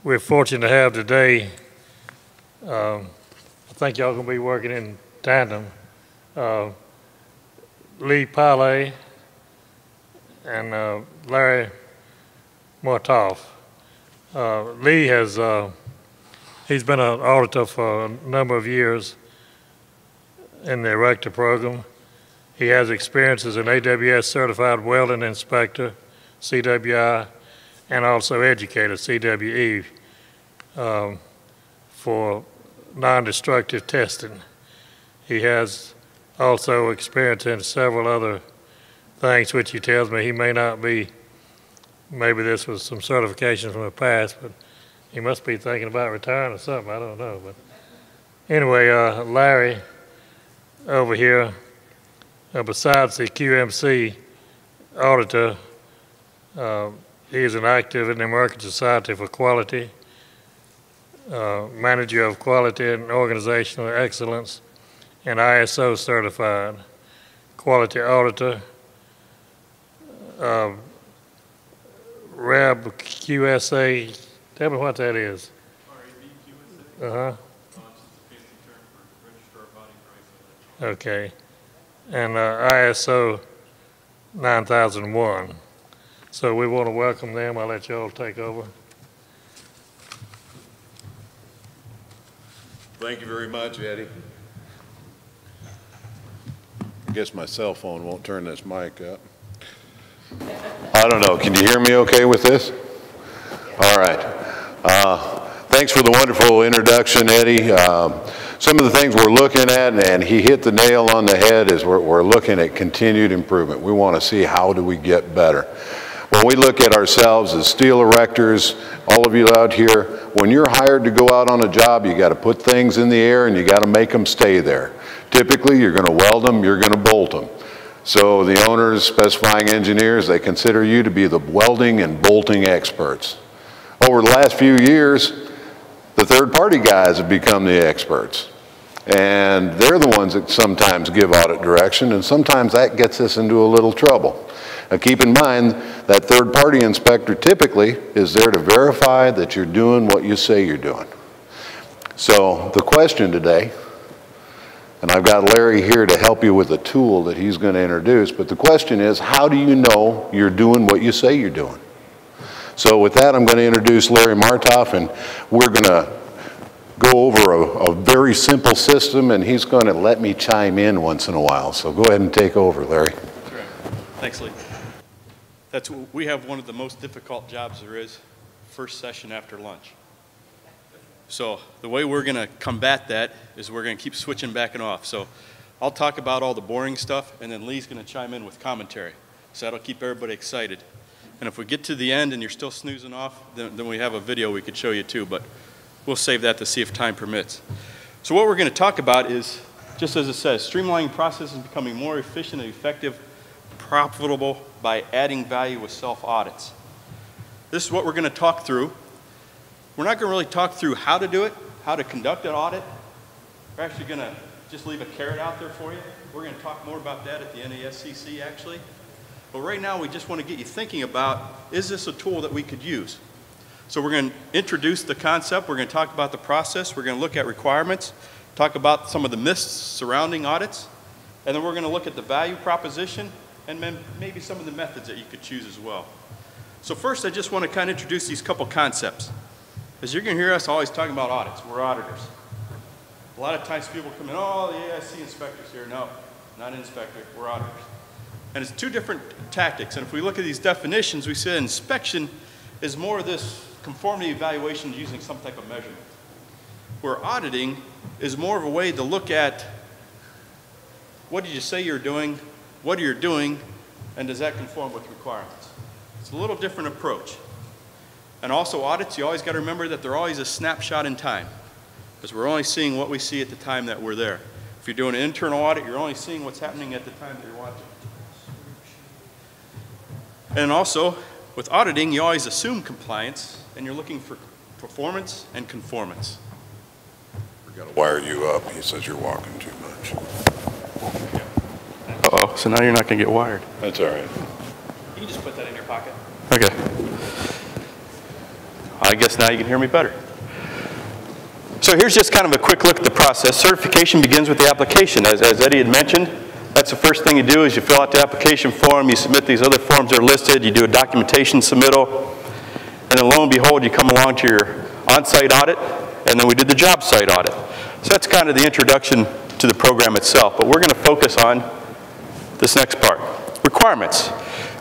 we're fortunate to have today, I think y'all gonna be working in tandem, Lee Pale and Larry Mortoff. Lee has, he's been an auditor for a number of years in the Erector program. He has experience as an AWS certified welding inspector, CWI, and also educator, CWE, for non-destructive testing. He has also experience in several other things, which he tells me he may not be, maybe this was some certification from the past, but he must be thinking about retiring or something, I don't know. But anyway, Larry over here, besides the QMC auditor, he is an active in the American Society for Quality, manager of quality and organizational excellence, and ISO certified quality auditor, RAB QSA. Tell me what that is. RAB QSA? Okay. And ISO 9001. So we want to welcome them. I'll let you all take over. Thank you very much, Eddie. I guess my cell phone won't turn this mic up. I don't know. Can you hear me okay with this? All right. Thanks for the wonderful introduction, Eddie. Some of the things we're looking at, and he hit the nail on the head, is we're looking at continued improvement. We want to see how do we get better. When we look at ourselves as steel erectors, all of you out here, when you're hired to go out on a job, you got to put things in the air and you got to make them stay there. Typically, you're going to weld them, you're going to bolt them. So the owners, specifying engineers, they consider you to be the welding and bolting experts. Over the last few years, the third-party guys have become the experts. And they're the ones that sometimes give audit direction, and sometimes that gets us into a little trouble. Now keep in mind that third-party inspector typically is there to verify that you're doing what you say you're doing. So the question today, and I've got Larry here to help you with a tool that he's going to introduce, but the question is, how do you know you're doing what you say you're doing? So with that, I'm going to introduce Larry Mortoff, and we're going to go over a very simple system, and he's going to let me chime in once in a while. So go ahead and take over, Larry. That's right. Thanks, Lee. We have one of the most difficult jobs there is, first session after lunch. So the way we're going to combat that is we're going to keep switching back and off. So I'll talk about all the boring stuff, and then Lee's going to chime in with commentary. So that'll keep everybody excited. And if we get to the end and you're still snoozing off, then we have a video we could show you too, but we'll save that to see if time permits. So what we're going to talk about is, just as it says, streamlining processes and becoming more efficient and effective, profitable by adding value with self-audits. This is what we're going to talk through. We're not going to really talk through how to do it, how to conduct an audit. We're actually going to just leave a carrot out there for you. We're going to talk more about that at the NASCC actually. But right now we just want to get you thinking about, is this a tool that we could use? So we're going to introduce the concept, we're going to talk about the process, we're going to look at requirements, talk about some of the myths surrounding audits, and then we're going to look at the value proposition and then maybe some of the methods that you could choose as well. So first I just want to kind of introduce these couple concepts. As you're going to hear us always talking about audits, we're auditors. A lot of times people come in, oh, the AIC inspector's here. No, not an inspector, we're auditors. And it's two different tactics, and if we look at these definitions, we say inspection is more of this conformity evaluation using some type of measurement. Where auditing is more of a way to look at what did you say you're doing, what are you doing, and does that conform with requirements? It's a little different approach. And also audits, you always got to remember that they're always a snapshot in time, because we're only seeing what we see at the time that we're there. If you're doing an internal audit, you're only seeing what's happening at the time that you're watching. And also, with auditing, you always assume compliance, and you're looking for performance and conformance. We're going to wire you up. He says you're walking too much. Uh-oh, so now you're not going to get wired. That's all right. You can just put that in your pocket. Okay. I guess now you can hear me better. So here's just kind of a quick look at the process. Certification begins with the application. As Eddie had mentioned, that's the first thing you do is you fill out the application form, you submit these other forms that are listed, you do a documentation submittal, and then lo and behold, you come along to your on-site audit, and then we did the job site audit. So that's kind of the introduction to the program itself, but we're going to focus on this next part. Requirements.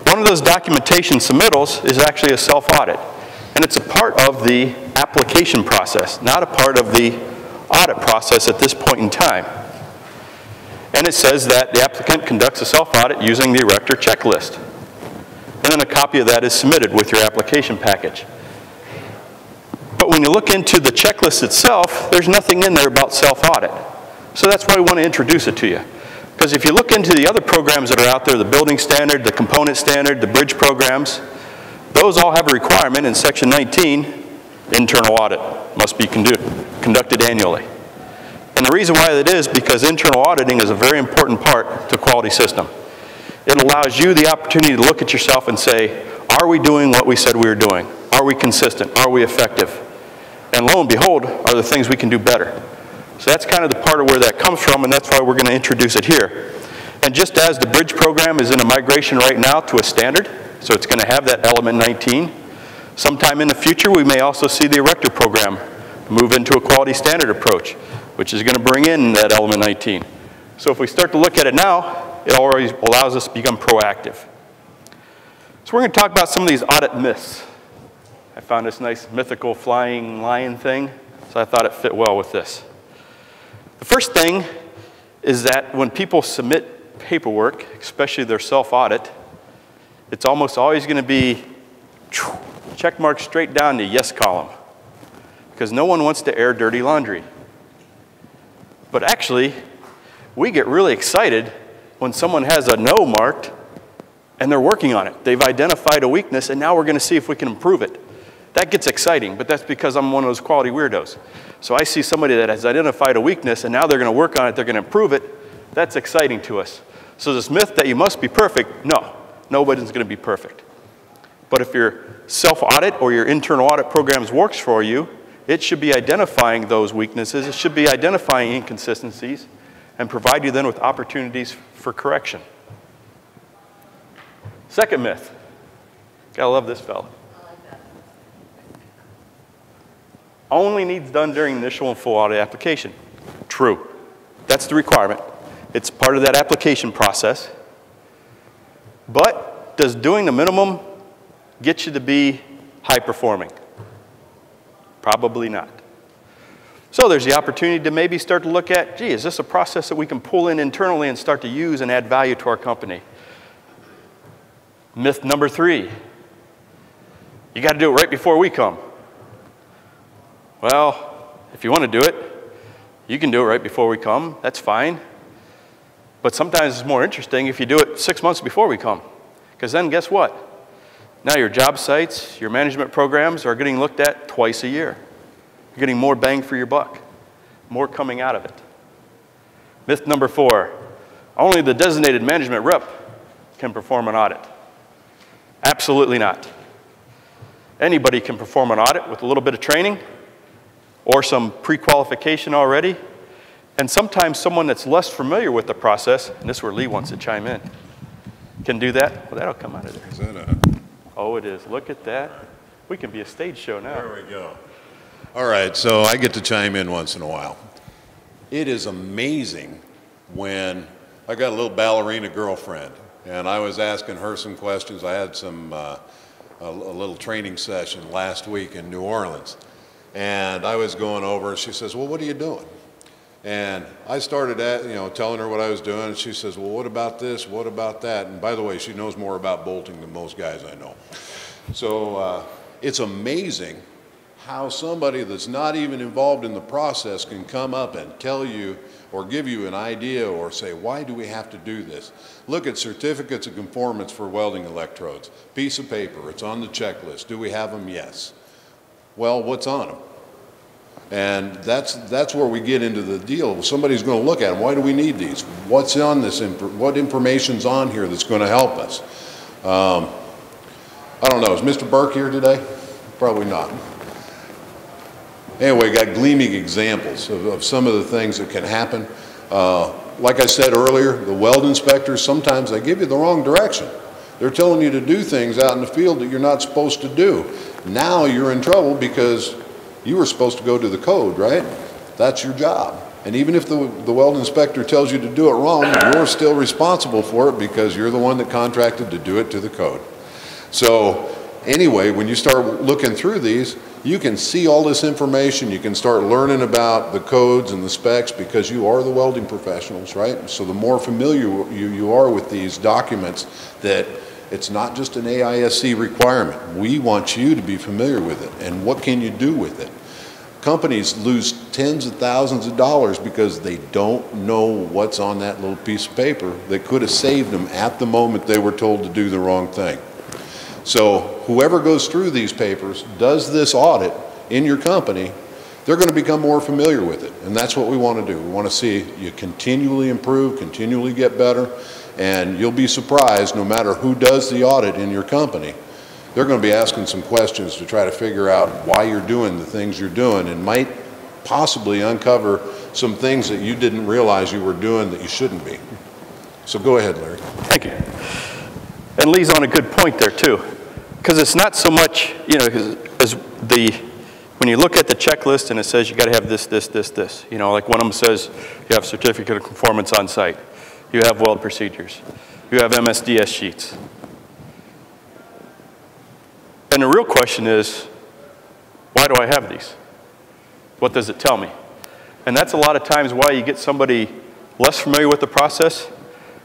One of those documentation submittals is actually a self-audit, and it's a part of the application process, not a part of the audit process at this point in time. And it says that the applicant conducts a self-audit using the erector checklist. And then a copy of that is submitted with your application package. But when you look into the checklist itself, there's nothing in there about self-audit. So that's why we want to introduce it to you. Because if you look into the other programs that are out there, the building standard, the component standard, the bridge programs, those all have a requirement in Section 19, internal audit must be conducted annually. And the reason why that is because internal auditing is a very important part to quality system. It allows you the opportunity to look at yourself and say, are we doing what we said we were doing? Are we consistent? Are we effective? And lo and behold, are there things we can do better? So that's kind of the part of where that comes from, and that's why we're going to introduce it here. And just as the bridge program is in a migration right now to a standard, so it's going to have that element 19, sometime in the future we may also see the erector program move into a quality standard approach, which is going to bring in that element 19. So if we start to look at it now, it already allows us to become proactive. So we're going to talk about some of these audit myths. I found this nice mythical flying lion thing, so I thought it fit well with this. The first thing is that when people submit paperwork, especially their self-audit, it's almost always going to be check mark straight down the yes column, because no one wants to air dirty laundry. But actually, we get really excited when someone has a no marked and they're working on it. They've identified a weakness and now we're going to see if we can improve it. That gets exciting, but that's because I'm one of those quality weirdos. So I see somebody that has identified a weakness and now they're going to work on it, they're going to improve it. That's exciting to us. So this myth that you must be perfect, no, nobody's going to be perfect. But if your self-audit or your internal audit programs works for you, it should be identifying those weaknesses, it should be identifying inconsistencies, and provide you then with opportunities for correction. Second myth. Gotta love this fella. I like that. Only needs done during initial and full audit application. True. That's the requirement. It's part of that application process. But does doing the minimum get you to be high performing? Probably not. So there's the opportunity to maybe start to look at, gee, is this a process that we can pull in internally and start to use and add value to our company? Myth number 3, you got to do it right before we come. Well, if you want to do it, you can do it right before we come. That's fine. But sometimes it's more interesting if you do it 6 months before we come. Because then guess what? Now your job sites, your management programs are getting looked at twice a year. You're getting more bang for your buck, more coming out of it. Myth number 4, only the designated management rep can perform an audit. Absolutely not. Anybody can perform an audit with a little bit of training or some pre-qualification already. And sometimes someone that's less familiar with the process, and this is where Lee wants to chime in, can do that. Well, that'll come out of there. Is that a... Oh, it is. Look at that. We can be a stage show now. There we go. All right, so I get to chime in once in a while. It is amazing when I got a little ballerina girlfriend, and I was asking her some questions. I had some a little training session last week in New Orleans, and I was going over, and she says, well, what are you doing? And I started telling her what I was doing, and she says, well, what about this? What about that? And by the way, she knows more about bolting than most guys I know. So it's amazing how somebody that's not even involved in the process can come up and tell you or give you an idea or say, why do we have to do this? Look at certificates of conformance for welding electrodes. Piece of paper, it's on the checklist. Do we have them? Yes. Well, what's on them? And that's where we get into the deal. Somebody's going to look at them. Why do we need these? What's on this? What information's on here that's going to help us? I don't know. Is Mr. Burke here today? Probably not. Anyway, got gleaming examples of some of the things that can happen. Like I said earlier, the weld inspectors, sometimes they give you the wrong direction. They're telling you to do things out in the field that you're not supposed to do. Now you're in trouble because you were supposed to go to the code, right? That's your job. And even if the weld inspector tells you to do it wrong, you're still responsible for it because you're the one that contracted to do it to the code. So anyway, when you start looking through these, you can see all this information. You can start learning about the codes and the specs because you are the welding professionals, right? So the more familiar you are with these documents, that it's not just an AISC requirement. We want you to be familiar with it. And what can you do with it? Companies lose tens of thousands of dollars because they don't know what's on that little piece of paper that could have saved them at the moment they were told to do the wrong thing. So whoever goes through these papers, does this audit in your company, they're going to become more familiar with it. And that's what we want to do. We want to see you continually improve, continually get better, and you'll be surprised no matter who does the audit in your company. They're going to be asking some questions to try to figure out why you're doing the things you're doing, and might possibly uncover some things that you didn't realize you were doing that you shouldn't be. So go ahead, Larry. Thank you. And Lee's on a good point there too, because it's not so much, you know, as when you look at the checklist and it says you got to have this, this, this, this. You know, like one of them says you have certificate of conformance on site, you have weld procedures, you have MSDS sheets. And the real question is, why do I have these? What does it tell me? And that's a lot of times why you get somebody less familiar with the process.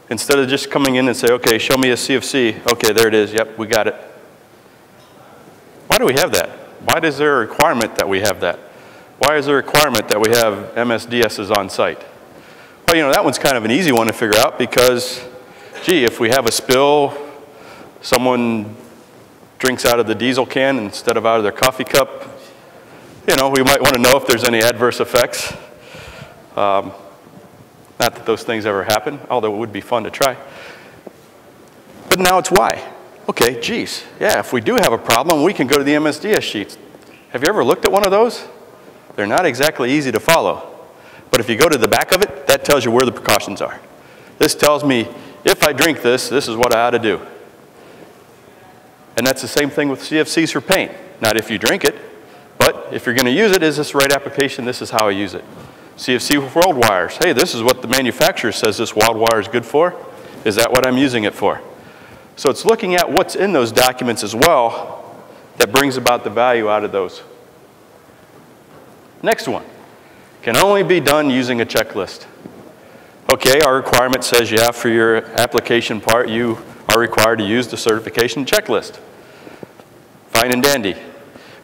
Instead of just coming in and say, okay, show me a CFC. Okay, there it is. Yep, we got it. Why do we have that? Why is there a requirement that we have that? Why is there a requirement that we have MSDSs on site? Well, you know, that one's kind of an easy one to figure out because, gee, if we have a spill, someone drinks out of the diesel can instead of out of their coffee cup, you know, we might want to know if there's any adverse effects. Not that those things ever happen, although it would be fun to try. But now it's why. Okay, geez, yeah, if we do have a problem, we can go to the MSDS sheets. Have you ever looked at one of those? They're not exactly easy to follow. But if you go to the back of it, that tells you where the precautions are. This tells me, if I drink this, this is what I ought to do. And that's the same thing with CFCs for paint. Not if you drink it, but if you're going to use it, is this the right application? This is how I use it. CFC for weld wires. Hey, this is what the manufacturer says this weld wire is good for. Is that what I'm using it for? So it's looking at what's in those documents as well that brings about the value out of those. Next one. Can only be done using a checklist. Okay, our requirement says, yeah, for your application part, you are required to use the certification checklist. Fine and dandy.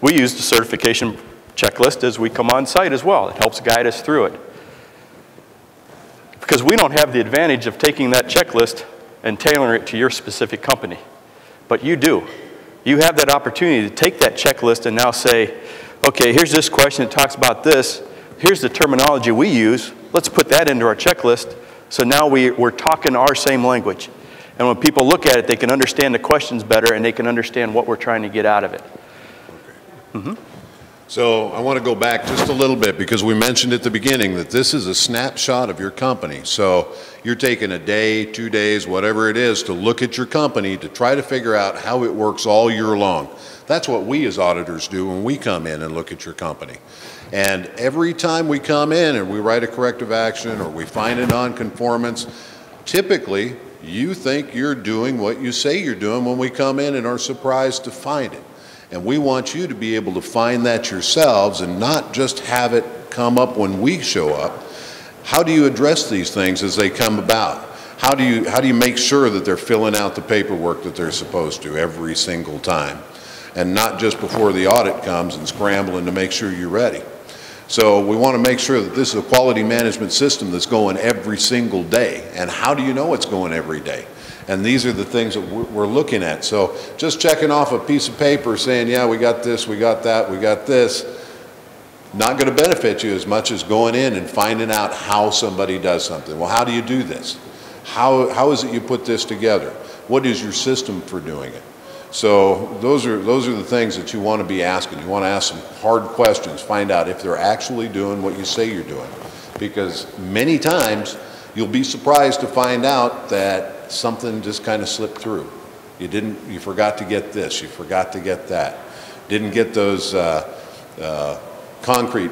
We use the certification checklist as we come on site as well. It helps guide us through it. Because we don't have the advantage of taking that checklist and tailoring it to your specific company. But you do. You have that opportunity to take that checklist and now say, okay, here's this question that talks about this. Here's the terminology we use. Let's put that into our checklist. So now we're talking our same language. And when people look at it, they can understand the questions better and they can understand what we're trying to get out of it. Okay. Mm-hmm. So I want to go back just a little bit because we mentioned at the beginning that this is a snapshot of your company. So you're taking a day, 2 days, whatever it is, to look at your company to try to figure out how it works all year long. That's what we as auditors do when we come in and look at your company. And every time we come in and we write a corrective action or we find a non-conformance, typically you think you're doing what you say you're doing when we come in and are surprised to find it. And we want you to be able to find that yourselves and not just have it come up when we show up. How do you address these things as they come about? How do you make sure that they're filling out the paperwork that they're supposed to every single time? And not just before the audit comes and scrambling to make sure you're ready. So we want to make sure that this is a quality management system that's going every single day. And how do you know it's going every day? And these are the things that we're looking at. So just checking off a piece of paper saying, yeah, we got this, we got that, we got this, not going to benefit you as much as going in and finding out how somebody does something. Well, how do you do this? How is it you put this together? What is your system for doing it? So those are the things that you want to be asking. You want to ask some hard questions, find out if they're actually doing what you say you're doing. Because many times you'll be surprised to find out that something just kind of slipped through. You forgot to get this, you forgot to get that. Didn't get those concrete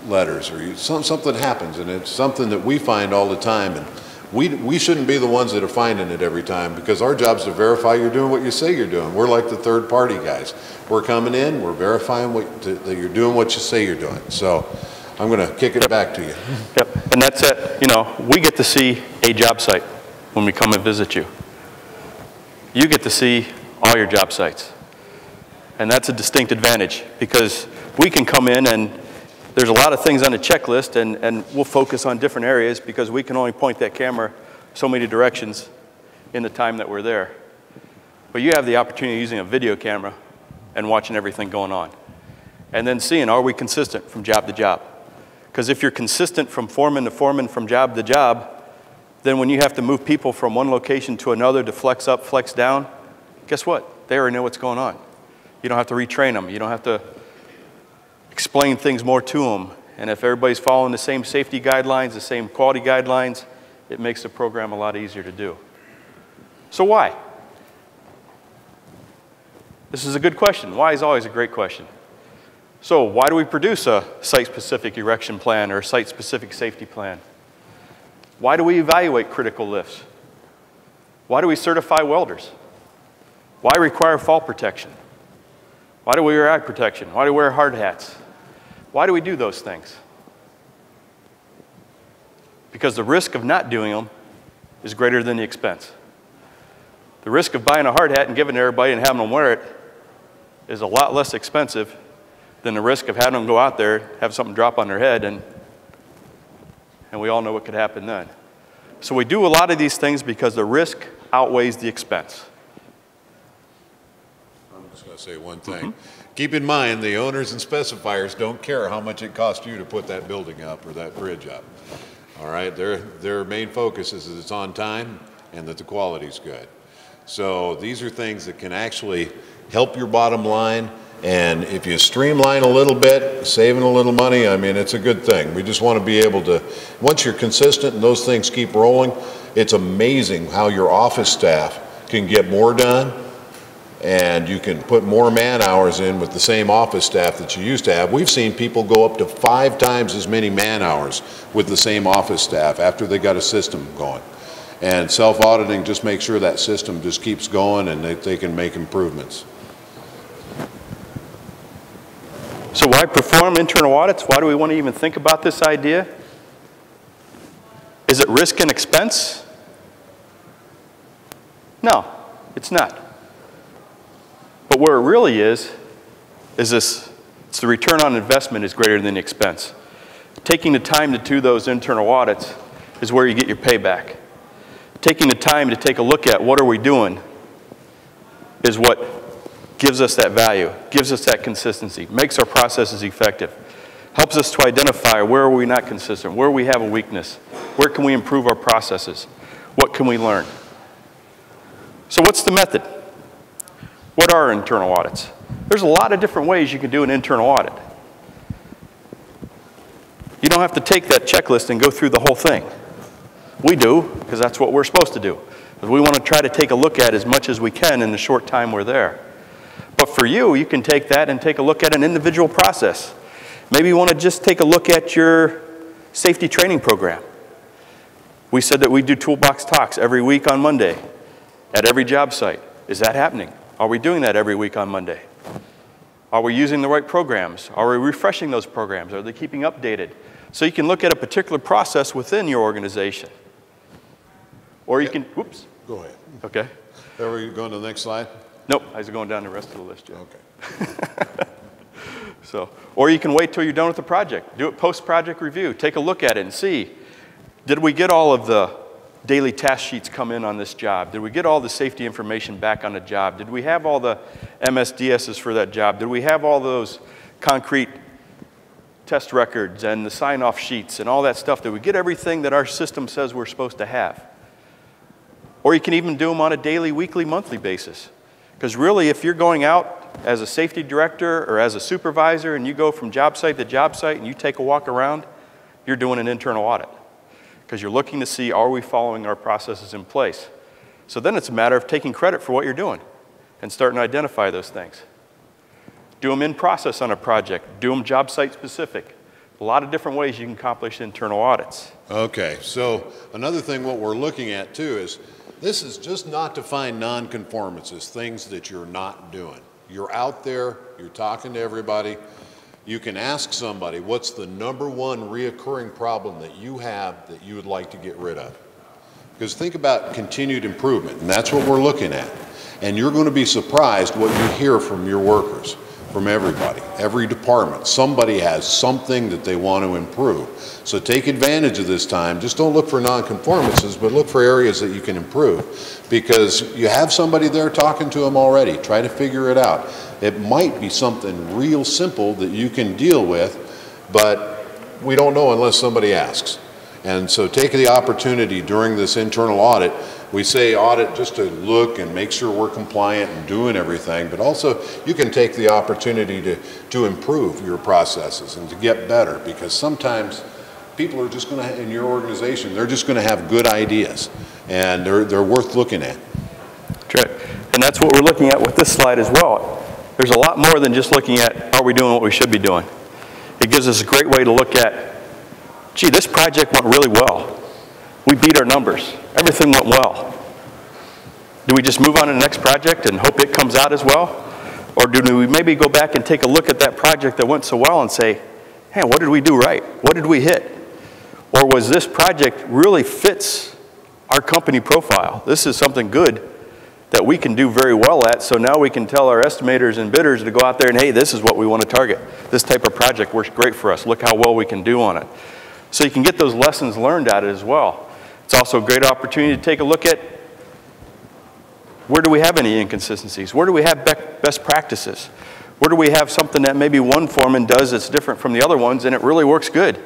letters, or something happens, and it's something that we find all the time. And we shouldn't be the ones that are finding it every time, because our job is to verify you're doing what you say you're doing. We're like the third party guys. We're coming in, we're verifying that you're doing what you say you're doing. So I'm going to kick it back to you. Yep, and that's it. You know, we get to see a job site when we come and visit you. You get to see all your job sites. And that's a distinct advantage, because we can come in and there's a lot of things on the checklist, and we'll focus on different areas because we can only point that camera so many directions in the time that we're there. But you have the opportunity of using a video camera and watching everything going on. And then seeing, are we consistent from job to job? Because if you're consistent from foreman to foreman, from job to job, then when you have to move people from one location to another to flex up, flex down, guess what? They already know what's going on. You don't have to retrain them. You don't have to explain things more to them. And if everybody's following the same safety guidelines, the same quality guidelines, it makes the program a lot easier to do. So why? This is a good question. Why is always a great question. So why do we produce a site-specific erection plan or a site-specific safety plan? Why do we evaluate critical lifts? Why do we certify welders? Why require fall protection? Why do we wear eye protection? Why do we wear hard hats? Why do we do those things? Because the risk of not doing them is greater than the expense. The risk of buying a hard hat and giving it to everybody and having them wear it is a lot less expensive than the risk of having them go out there, have something drop on their head, and we all know what could happen then. So we do a lot of these things because the risk outweighs the expense. I'm just going to say one thing. Keep in mind, the owners and specifiers don't care how much it costs you to put that building up or that bridge up. All right, their main focus is that it's on time and that the quality's good. So these are things that can actually help your bottom line. And if you streamline a little bit, saving a little money, I mean, it's a good thing. We just want to be able to, once you're consistent and those things keep rolling, it's amazing how your office staff can get more done, and you can put more man hours in with the same office staff that you used to have. We've seen people go up to 5 times as many man hours with the same office staff after they got a system going. And self-auditing just makes sure that system just keeps going and they can make improvements. So why perform internal audits? Why do we want to even think about this idea? Is it risk and expense? No, it's not. But where it really is this, it's the return on investment is greater than the expense. Taking the time to do those internal audits is where you get your payback. Taking the time to take a look at what are we doing is what gives us that value, gives us that consistency, makes our processes effective, helps us to identify where are we not consistent, where we have a weakness, where can we improve our processes, what can we learn. So what's the method? What are internal audits? There's a lot of different ways you can do an internal audit. You don't have to take that checklist and go through the whole thing. We do, because that's what we're supposed to do. But we want to try to take a look at as much as we can in the short time we're there. But for you, you can take that and take a look at an individual process. Maybe you want to just take a look at your safety training program. We said that we do toolbox talks every week on Monday at every job site. Is that happening? Are we doing that every week on Monday? Are we using the right programs? Are we refreshing those programs? Are they keeping updated? So you can look at a particular process within your organization. Or you can, whoops. Go ahead. Okay. Are we going to the next slide? Nope, I was going down the rest of the list, Joe. Okay. So, or you can wait till you're done with the project. Do it post-project review. Take a look at it and see, did we get all of the daily task sheets come in on this job? Did we get all the safety information back on the job? Did we have all the MSDSs for that job? Did we have all those concrete test records and the sign-off sheets and all that stuff? Did we get everything that our system says we're supposed to have? Or you can even do them on a daily, weekly, monthly basis. Because really, if you're going out as a safety director or as a supervisor and you go from job site to job site and you take a walk around, you're doing an internal audit. Because you're looking to see, are we following our processes in place? So then it's a matter of taking credit for what you're doing and starting to identify those things. Do them in process on a project. Do them job site specific. A lot of different ways you can accomplish internal audits. Okay, so another thing what we're looking at too is this is just not to find non-conformances, things that you're not doing. You're out there, you're talking to everybody. You can ask somebody, what's the number one reoccurring problem that you have that you would like to get rid of? Because think about continued improvement, and that's what we're looking at. And you're going to be surprised what you hear from your workers, from everybody, every department. Somebody has something that they want to improve. So take advantage of this time. Just don't look for non-conformances, but look for areas that you can improve. Because you have somebody there talking to them already. Try to figure it out. It might be something real simple that you can deal with, but we don't know unless somebody asks. And so take the opportunity during this internal audit. We say audit just to look and make sure we're compliant and doing everything, but also you can take the opportunity to improve your processes and to get better, because sometimes people are just going to, in your organization, they're just going to have good ideas, and they're worth looking at. Right. And that's what we're looking at with this slide as well. There's a lot more than just looking at, are we doing what we should be doing? It gives us a great way to look at, gee, this project went really well. We beat our numbers. Everything went well. Do we just move on to the next project and hope it comes out as well? Or do we maybe go back and take a look at that project that went so well and say, hey, what did we do right? What did we hit? Or was this project really fits our company profile? This is something good that we can do very well at, so now we can tell our estimators and bidders to go out there and, hey, this is what we want to target. This type of project works great for us. Look how well we can do on it. So you can get those lessons learned at it as well. It's also a great opportunity to take a look at, where do we have any inconsistencies? Where do we have best practices? Where do we have something that maybe one foreman does that's different from the other ones and it really works good?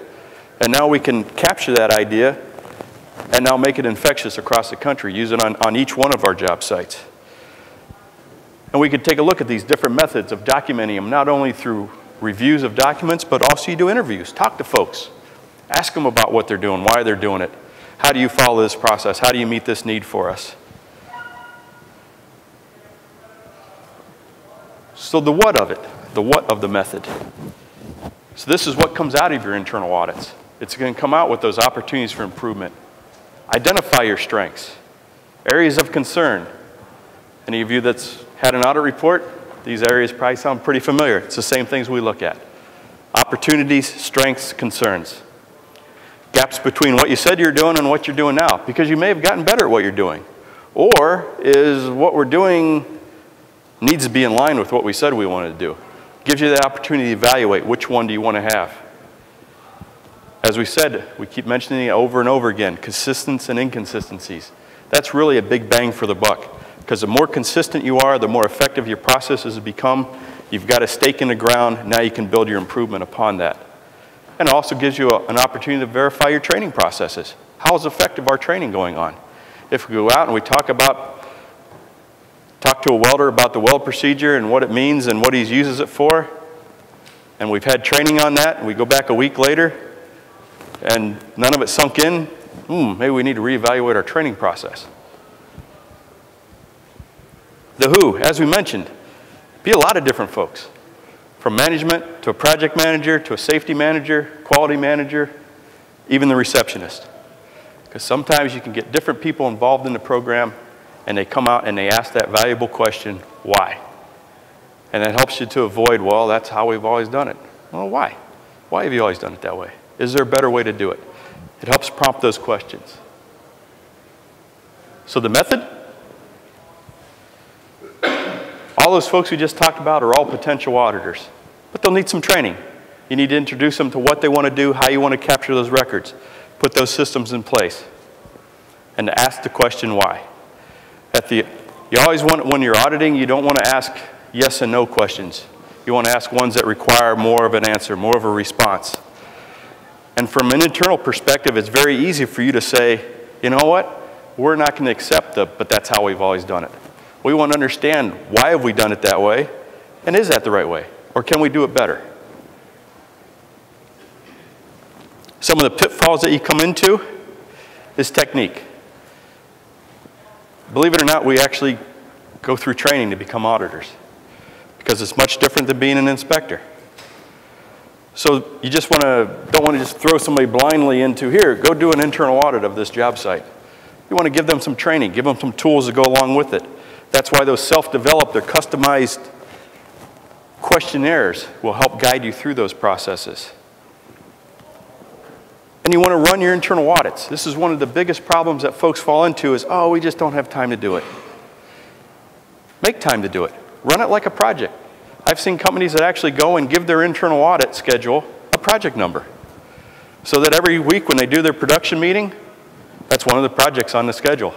And now we can capture that idea and now make it infectious across the country, use it on each one of our job sites. And we could take a look at these different methods of documenting them, not only through reviews of documents, but also you do interviews, talk to folks, ask them about what they're doing, why they're doing it. How do you follow this process? How do you meet this need for us? So the what of it, the what of the method. So this is what comes out of your internal audits. It's going to come out with those opportunities for improvement. Identify your strengths, areas of concern. Any of you that's had an audit report, these areas probably sound pretty familiar. It's the same things we look at. Opportunities, strengths, concerns. Gaps between what you said you're doing and what you're doing now, because you may have gotten better at what you're doing. Or is what we're doing needs to be in line with what we said we wanted to do. Gives you the opportunity to evaluate which one do you want to have. As we said, we keep mentioning it over and over again, consistency and inconsistencies. That's really a big bang for the buck, because the more consistent you are, the more effective your processes have become. You've got a stake in the ground, now you can build your improvement upon that. And it also gives you an opportunity to verify your training processes. How is effective our training going on? If we go out and we talk to a welder about the weld procedure and what it means and what he uses it for, and we've had training on that, and we go back a week later, and none of it sunk in, maybe we need to reevaluate our training process. The who, as we mentioned, be a lot of different folks. From management to a project manager to a safety manager, quality manager, even the receptionist. Because sometimes you can get different people involved in the program and they come out and they ask that valuable question, why? And that helps you to avoid, well, that's how we've always done it. Well, why? Why have you always done it that way? Is there a better way to do it? It helps prompt those questions. So the method, all those folks we just talked about are all potential auditors, but they'll need some training. You need to introduce them to what they want to do, how you want to capture those records, put those systems in place, and to ask the question why. You always want, when you're auditing, you don't want to ask yes and no questions. You want to ask ones that require more of an answer, more of a response. And from an internal perspective, it's very easy for you to say, you know what, we're not going to accept but that's how we've always done it. We want to understand, why have we done it that way? And is that the right way? Or can we do it better? Some of the pitfalls that you come into is technique. Believe it or not, we actually go through training to become auditors, because it's much different than being an inspector. So you just don't want to just throw somebody blindly into, here, go do an internal audit of this job site. You want to give them some training, give them some tools to go along with it. That's why those self-developed or customized questionnaires will help guide you through those processes. And you want to run your internal audits. This is one of the biggest problems that folks fall into is, oh, we just don't have time to do it. Make time to do it. Run it like a project. I've seen companies that actually go and give their internal audit schedule a project number, so that every week when they do their production meeting, that's one of the projects on the schedule.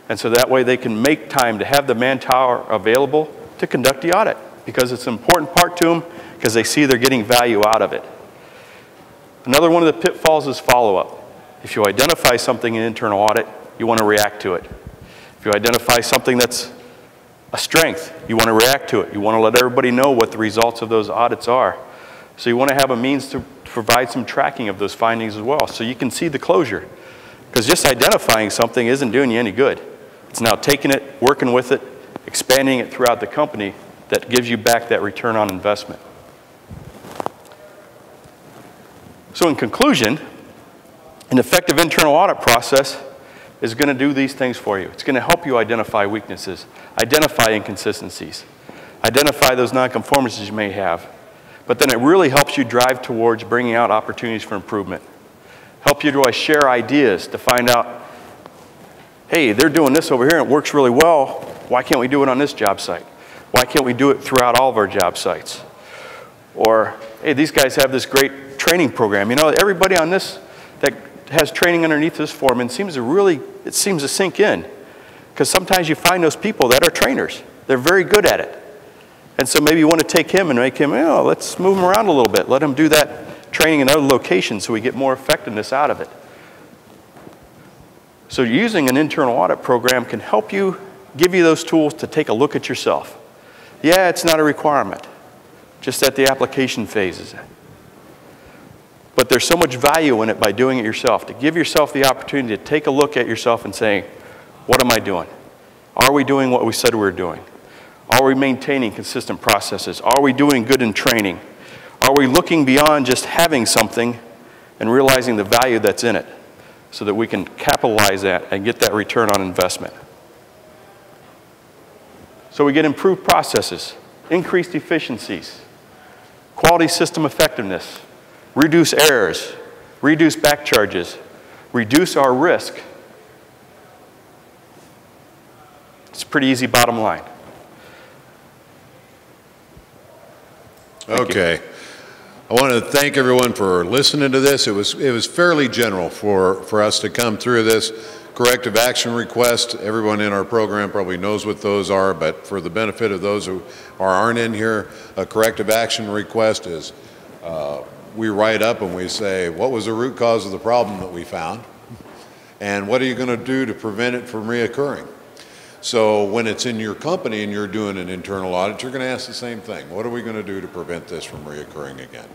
And so that way they can make time to have the manpower available to conduct the audit, because it's an important part to them, because they see they're getting value out of it. Another one of the pitfalls is follow-up. If you identify something in internal audit, you want to react to it. If you identify something that's a strength, you want to react to it. You want to let everybody know what the results of those audits are. So you want to have a means to provide some tracking of those findings as well, so you can see the closure. Because just identifying something isn't doing you any good. It's now taking it, working with it, expanding it throughout the company that gives you back that return on investment. So in conclusion, an effective internal audit process is going to do these things for you. It's going to help you identify weaknesses, identify inconsistencies, identify those nonconformances you may have. But then it really helps you drive towards bringing out opportunities for improvement. Help you to share ideas to find out, hey, they're doing this over here and it works really well. Why can't we do it on this job site? Why can't we do it throughout all of our job sites? Or, hey, these guys have this great training program. You know, everybody on this that has training underneath this foreman seems to sink in. Because sometimes you find those people that are trainers. They're very good at it. And so maybe you want to take him and make him, oh, let's move him around a little bit. Let him do that training in other locations so we get more effectiveness out of it. So using an internal audit program can help you, give you those tools to take a look at yourself. Yeah, it's not a requirement, just at the application phases. But there's so much value in it by doing it yourself, to give yourself the opportunity to take a look at yourself and say, what am I doing? Are we doing what we said we were doing? Are we maintaining consistent processes? Are we doing good in training? Are we looking beyond just having something and realizing the value that's in it so that we can capitalize that and get that return on investment? So we get improved processes, increased efficiencies, quality system effectiveness, reduce errors, reduce back charges, reduce our risk. It's a pretty easy bottom line. Okay. I want to thank everyone for listening to this. It was fairly general for us to come through this. Corrective action request, everyone in our program probably knows what those are, but for the benefit of those who aren't in here, a corrective action request is we write up and we say, what was the root cause of the problem that we found? And what are you going to do to prevent it from reoccurring? So when it's in your company and you're doing an internal audit, you're going to ask the same thing. What are we going to do to prevent this from reoccurring again?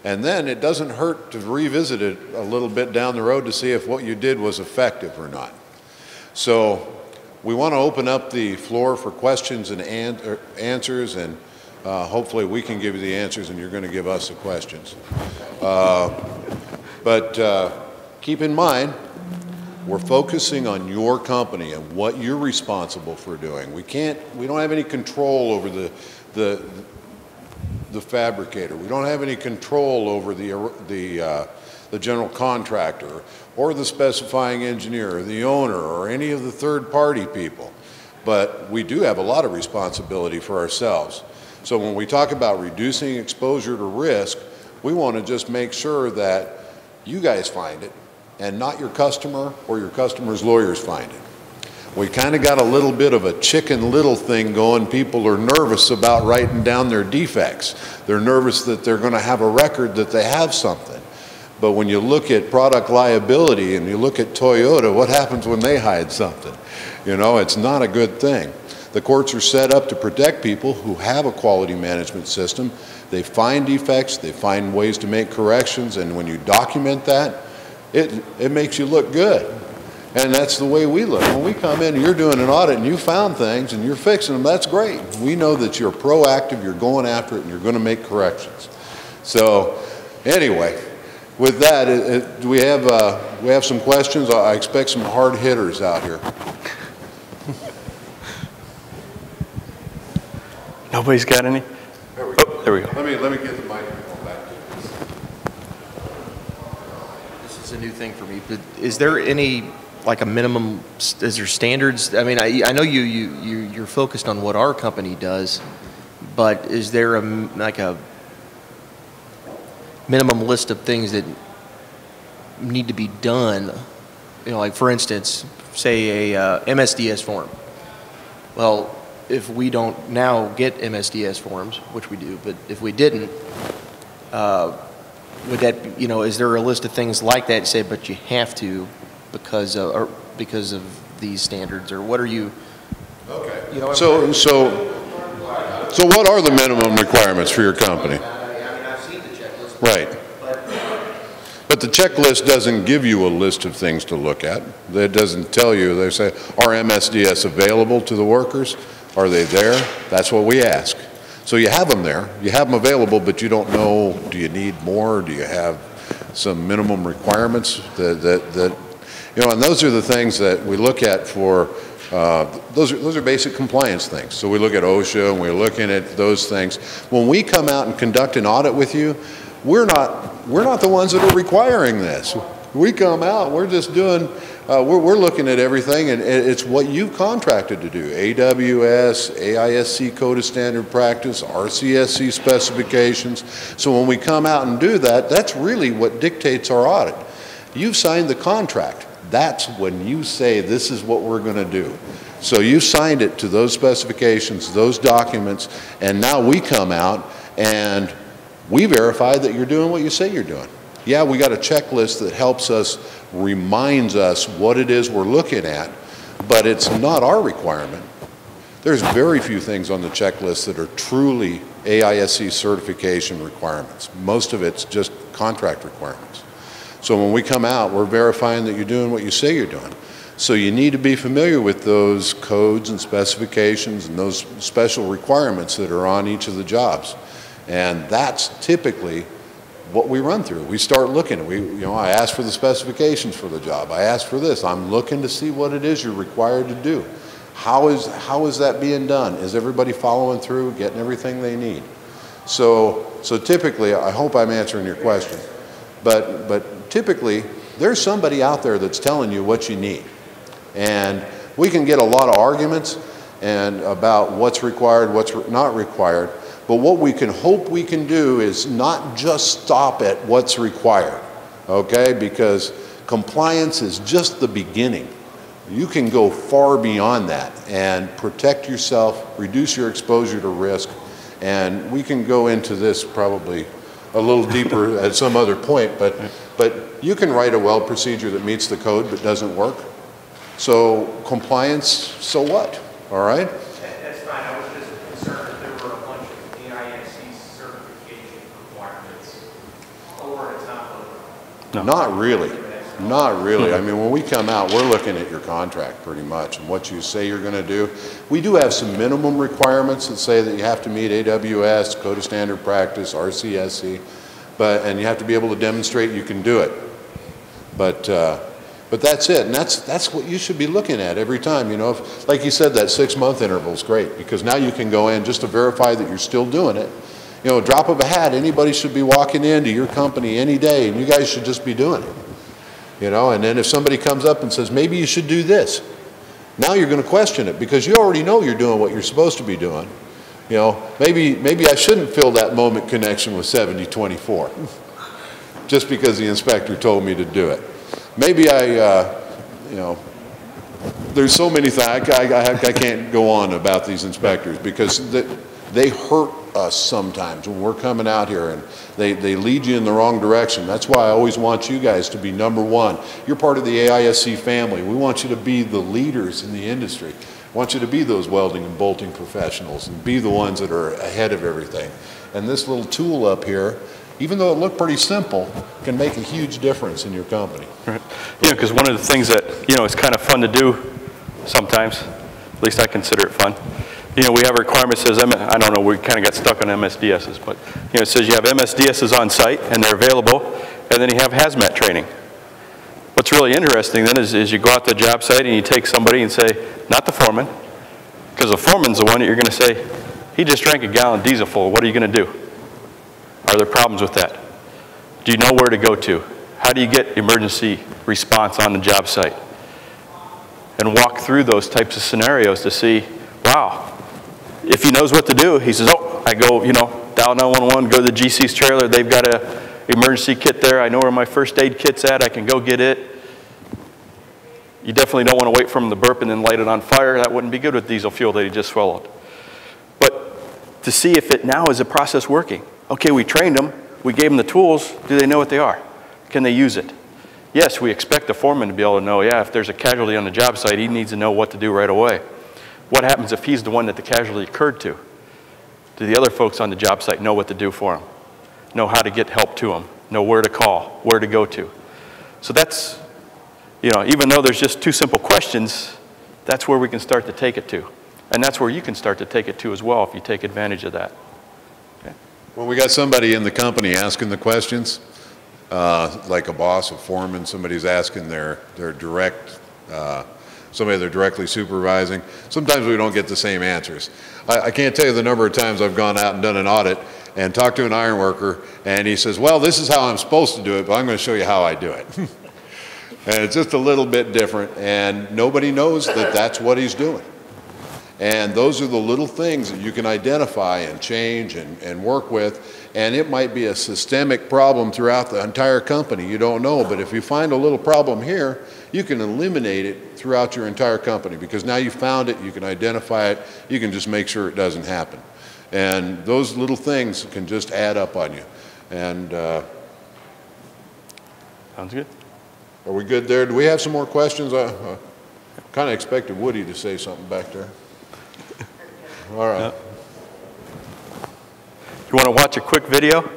And then it doesn't hurt to revisit it a little bit down the road to see if what you did was effective or not. So we want to open up the floor for questions and answers, and hopefully we can give you the answers and you're going to give us the questions. But keep in mind, we're focusing on your company and what you're responsible for doing. We don't have any control over the fabricator. We don't have any control over the general contractor or the specifying engineer or the owner or any of the third-party people. But we do have a lot of responsibility for ourselves. So when we talk about reducing exposure to risk, we want to just make sure that you guys find it and not your customer or your customer's lawyers find it. We kind of got a little bit of a Chicken Little thing going. People are nervous about writing down their defects. They're nervous that they're going to have a record that they have something. But when you look at product liability and you look at Toyota, what happens when they hide something? You know, it's not a good thing. The courts are set up to protect people who have a quality management system. They find defects, they find ways to make corrections, and when you document that, it makes you look good. And that's the way we look. When we come in and you're doing an audit and you found things and you're fixing them, that's great. We know that you're proactive, you're going after it, and you're going to make corrections. So anyway, with that, we have some questions. I expect some hard hitters out here. Nobody's got any? There we go. Oh, there we go. Let me get the microphone back to you. This is a new thing for me, but is there any, like a minimum, is there standards? I mean, I know you're focused on what our company does, but is there like a minimum list of things that need to be done? You know, like for instance, say a MSDS form. Well, if we don't now get MSDS forms, which we do, but if we didn't, would that, you know, is there a list of things like that, say, but you have to because of these standards, or what are you? Okay. You know, So what are the minimum requirements for your company? I've seen the checklist. Right. But the checklist doesn't give you a list of things to look at. It doesn't tell you. They say, are MSDS available to the workers? Are they there? That's what we ask. So you have them there. You have them available, but you don't know, do you need more? Do you have some minimum requirements that you know, and those are the things that we look at for, those are basic compliance things. So we look at OSHA and we're looking at those things. When we come out and conduct an audit with you, we're not the ones that are requiring this. We come out, we're just doing, we're looking at everything, and it's what you contracted to do. AWS, AISC Code of Standard Practice, RCSC specifications. So when we come out and do that, that's really what dictates our audit. You've signed the contract. That's when you say this is what we're going to do. So you signed it to those specifications, those documents, and now we come out and we verify that you're doing what you say you're doing. Yeah, we got a checklist that helps us, reminds us what it is we're looking at, but it's not our requirement. There's very few things on the checklist that are truly AISC certification requirements. Most of it's just contract requirements. So when we come out, we're verifying that you're doing what you say you're doing. So you need to be familiar with those codes and specifications and those special requirements that are on each of the jobs. And that's typically what we run through. We start looking. I ask for the specifications for the job. I ask for this. I'm looking to see what it is you're required to do. How is that being done? Is everybody following through, getting everything they need? So typically, I hope I'm answering your question, but typically, there's somebody out there that's telling you what you need. And we can get a lot of arguments and about what's required, what's not required. But what we can hope we can do is not just stop at what's required, okay? Because compliance is just the beginning. You can go far beyond that and protect yourself, reduce your exposure to risk, and we can go into this probably a little deeper at some other point, but you can write a weld procedure that meets the code but doesn't work. So compliance, so what, all right? That's fine. I was just concerned that there were a bunch of AISC certification requirements over the top of No. Not really. Not really. I mean, when we come out, we're looking at your contract pretty much and what you say you're going to do. We do have some minimum requirements that say that you have to meet AWS, Code of Standard Practice, RCSC, and you have to be able to demonstrate you can do it. But that's it, and that's what you should be looking at every time. You know, if, like you said, that 6-month interval is great because now you can go in just to verify that you're still doing it. You know, drop of a hat, anybody should be walking into your company any day, and you guys should just be doing it. You know, and then if somebody comes up and says, maybe you should do this, now you're going to question it because you already know you're doing what you're supposed to be doing. You know, maybe I shouldn't fill that moment connection with 7024 just because the inspector told me to do it. Maybe you know, there's so many things, I can't go on about these inspectors because they hurt us sometimes when we're coming out here and they lead you in the wrong direction. That's why I always want you guys to be number one. You're part of the AISC family. We want you to be the leaders in the industry. want you to be those welding and bolting professionals and be the ones that are ahead of everything. And this little tool up here, even though it looked pretty simple, can make a huge difference in your company. Right. You know, because one of the things that, you know, is kind of fun to do sometimes, at least I consider it fun. You know, we have a requirement that says, I don't know, we kind of got stuck on MSDSs, but, you know, it says you have MSDSs on site and they're available, and then you have hazmat training. What's really interesting then is you go out to the job site and you take somebody and say, not the foreman, because the foreman's the one that you're going to say, he just drank a gallon of diesel full, what are you going to do? Are there problems with that? Do you know where to go to? How do you get emergency response on the job site? And walk through those types of scenarios to see, wow, if he knows what to do, he says, oh, I go, you know, dial 911, go to the GC's trailer, they've got a emergency kit there, I know where my first aid kit's at, I can go get it. You definitely don't want to wait for him to burp and then light it on fire. That wouldn't be good with diesel fuel that he just swallowed. But to see if it now is a process working. Okay, we trained them, we gave them the tools, do they know what they are? Can they use it? Yes, we expect the foreman to be able to know, yeah, if there's a casualty on the job site, he needs to know what to do right away. What happens if he's the one that the casualty occurred to? Do the other folks on the job site know what to do for him? Know how to get help to him? Know where to call, where to go to? So that's, you know, even though there's just two simple questions, that's where we can start to take it to. And that's where you can start to take it to as well if you take advantage of that. Okay. When we got somebody in the company asking the questions, like a boss, a foreman, somebody's asking their direct, somebody they're directly supervising, sometimes we don't get the same answers. I can't tell you the number of times I've gone out and done an audit and talked to an iron worker, and he says, well, this is how I'm supposed to do it, but I'm going to show you how I do it. And it's just a little bit different, and nobody knows that that's what he's doing. And those are the little things that you can identify and change and work with, and it might be a systemic problem throughout the entire company. You don't know, but if you find a little problem here, you can eliminate it throughout your entire company, because now you found it, you can identify it, you can just make sure it doesn't happen. And those little things can just add up on you. And sounds good. Are we good there? Do we have some more questions? I kind of expected Woody to say something back there. All right. You want to watch a quick video?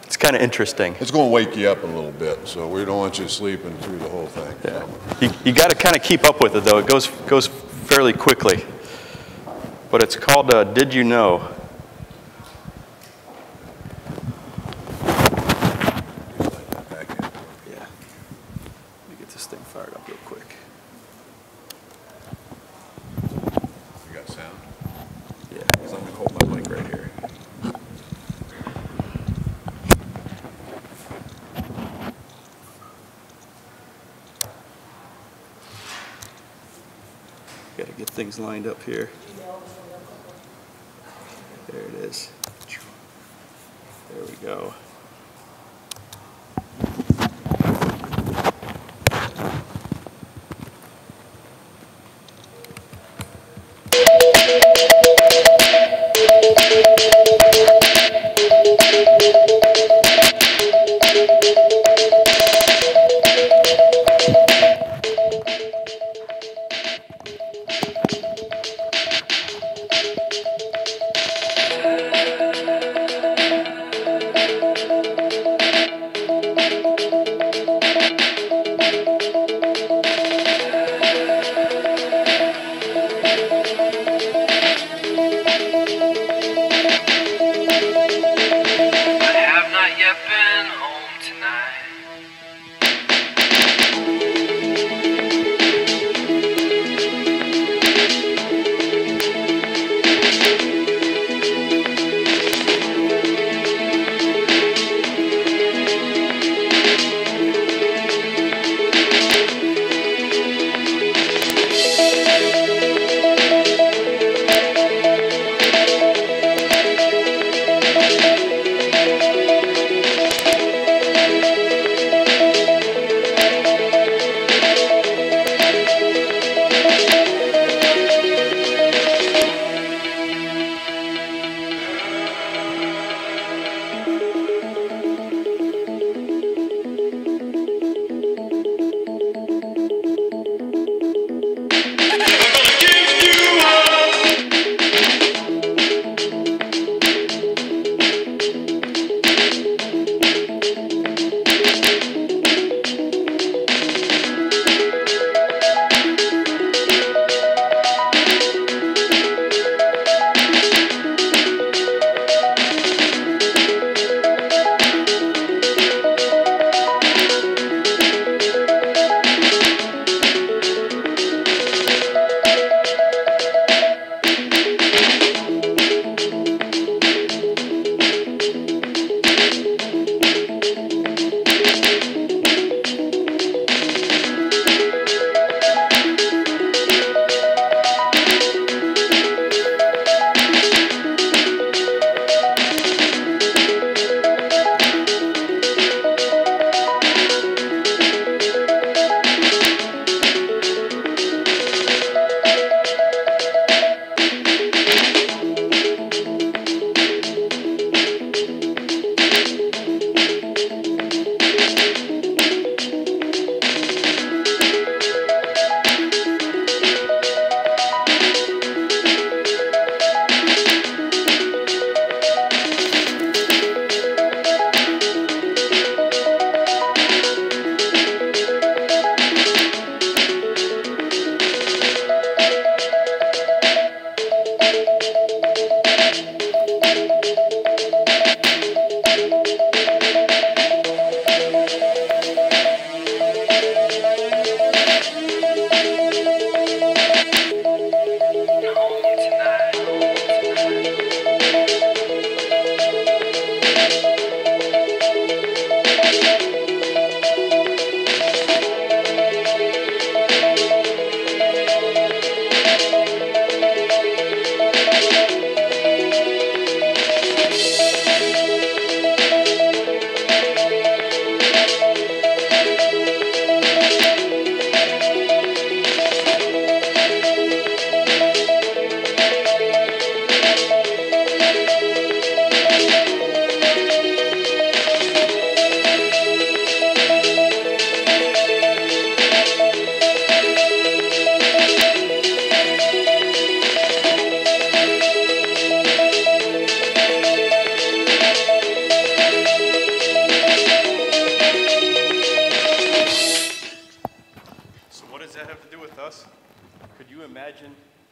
It's kind of interesting. It's going to wake you up a little bit, so we don't want you sleeping through the whole thing. Yeah. You got to kind of keep up with it, though. It goes fairly quickly. But it's called Did You Know? Got to get things lined up here. There it is. There we go.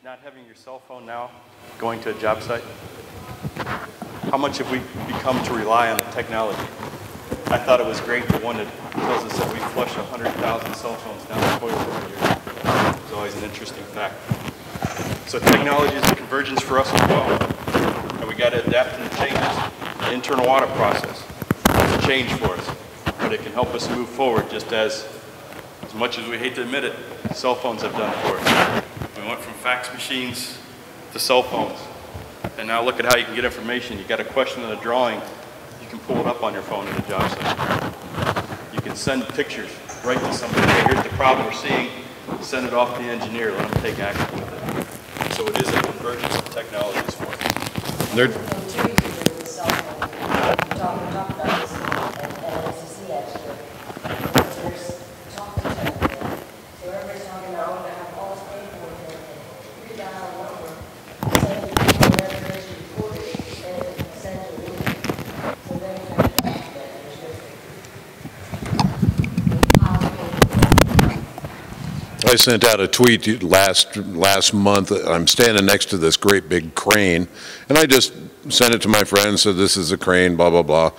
not having your cell phone now going to a job site? How much have we become to rely on the technology? I thought it was great, the one that tells us that we flush 100,000 cell phones down the toilet every year. It's always an interesting fact. So technology is a convergence for us as well. And we got to adapt to the changes. The internal audit process is a change for us, but it can help us move forward just as much as we hate to admit it, cell phones have done it for us. We went from fax machines to cell phones. And now look at how you can get information. You got a question in a drawing, you can pull it up on your phone in the job site. You can send pictures right to somebody. Hey, here's the problem we're seeing. Send it off to the engineer. Let them take action with it. So it is a convergence of technologies for us. I sent out a tweet last month. I'm standing next to this great big crane, and I just sent it to my friend, said this is a crane, blah, blah, blah.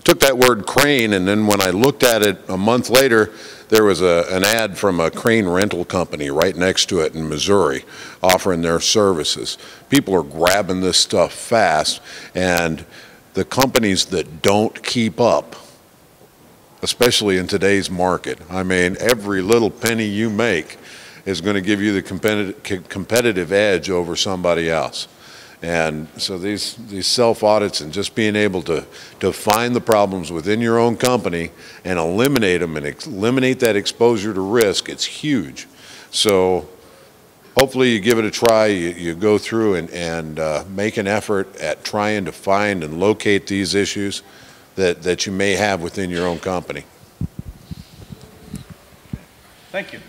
Took that word crane, and then when I looked at it a month later, there was an ad from a crane rental company right next to it in Missouri offering their services. People are grabbing this stuff fast, and the companies that don't keep up, especially in today's market, I mean, every little penny you make is going to give you the competitive edge over somebody else. And so these self-audits and just being able to find the problems within your own company and eliminate them and eliminate that exposure to risk, it's huge. So hopefully you give it a try, you go through and make an effort at trying to find and locate these issues that you may have within your own company. Thank you.